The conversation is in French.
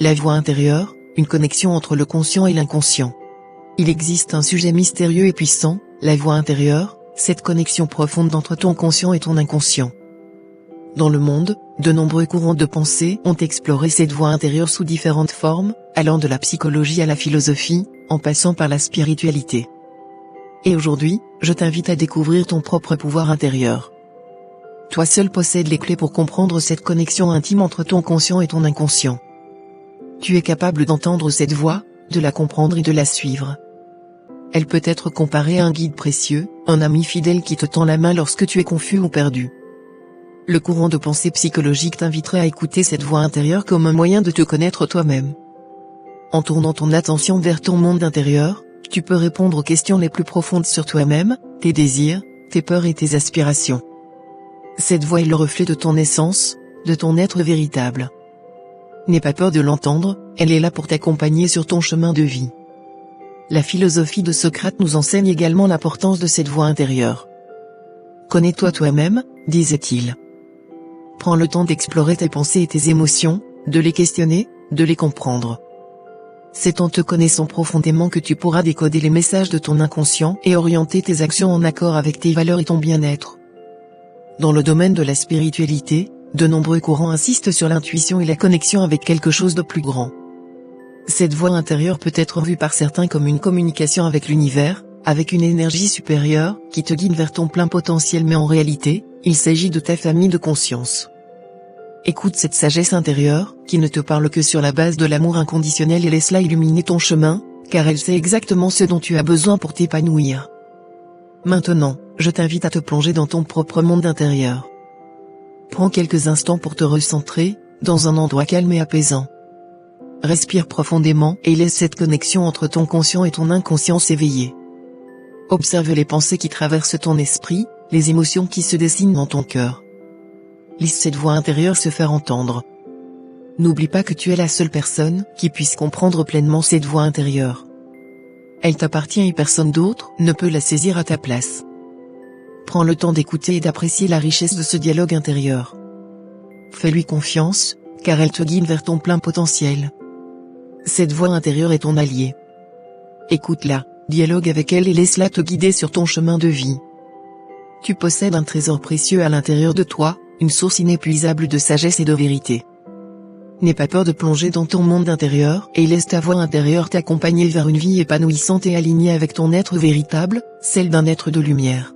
La voix intérieure, une connexion entre le conscient et l'inconscient. Il existe un sujet mystérieux et puissant, la voix intérieure, cette connexion profonde entre ton conscient et ton inconscient. Dans le monde, de nombreux courants de pensée ont exploré cette voix intérieure sous différentes formes, allant de la psychologie à la philosophie, en passant par la spiritualité. Et aujourd'hui, je t'invite à découvrir ton propre pouvoir intérieur. Toi seul possèdes les clés pour comprendre cette connexion intime entre ton conscient et ton inconscient. Tu es capable d'entendre cette voix, de la comprendre et de la suivre. Elle peut être comparée à un guide précieux, un ami fidèle qui te tend la main lorsque tu es confus ou perdu. Le courant de pensée psychologique t'inviterait à écouter cette voix intérieure comme un moyen de te connaître toi-même. En tournant ton attention vers ton monde intérieur, tu peux répondre aux questions les plus profondes sur toi-même, tes désirs, tes peurs et tes aspirations. Cette voix est le reflet de ton essence, de ton être véritable. N'aie pas peur de l'entendre, elle est là pour t'accompagner sur ton chemin de vie. La philosophie de Socrate nous enseigne également l'importance de cette voix intérieure. Connais-toi toi-même, disait-il. Prends le temps d'explorer tes pensées et tes émotions, de les questionner, de les comprendre. C'est en te connaissant profondément que tu pourras décoder les messages de ton inconscient et orienter tes actions en accord avec tes valeurs et ton bien-être. Dans le domaine de la spiritualité, de nombreux courants insistent sur l'intuition et la connexion avec quelque chose de plus grand. Cette voix intérieure peut être vue par certains comme une communication avec l'univers, avec une énergie supérieure, qui te guide vers ton plein potentiel, mais en réalité, il s'agit de ta famille de conscience. Écoute cette sagesse intérieure, qui ne te parle que sur la base de l'amour inconditionnel, et laisse-la illuminer ton chemin, car elle sait exactement ce dont tu as besoin pour t'épanouir. Maintenant, je t'invite à te plonger dans ton propre monde intérieur. Prends quelques instants pour te recentrer, dans un endroit calme et apaisant. Respire profondément et laisse cette connexion entre ton conscient et ton inconscient s'éveiller. Observe les pensées qui traversent ton esprit, les émotions qui se dessinent dans ton cœur. Laisse cette voix intérieure se faire entendre. N'oublie pas que tu es la seule personne qui puisse comprendre pleinement cette voix intérieure. Elle t'appartient et personne d'autre ne peut la saisir à ta place. Prends le temps d'écouter et d'apprécier la richesse de ce dialogue intérieur. Fais-lui confiance, car elle te guide vers ton plein potentiel. Cette voix intérieure est ton allié. Écoute-la, dialogue avec elle et laisse-la te guider sur ton chemin de vie. Tu possèdes un trésor précieux à l'intérieur de toi, une source inépuisable de sagesse et de vérité. N'aie pas peur de plonger dans ton monde intérieur et laisse ta voix intérieure t'accompagner vers une vie épanouissante et alignée avec ton être véritable, celle d'un être de lumière.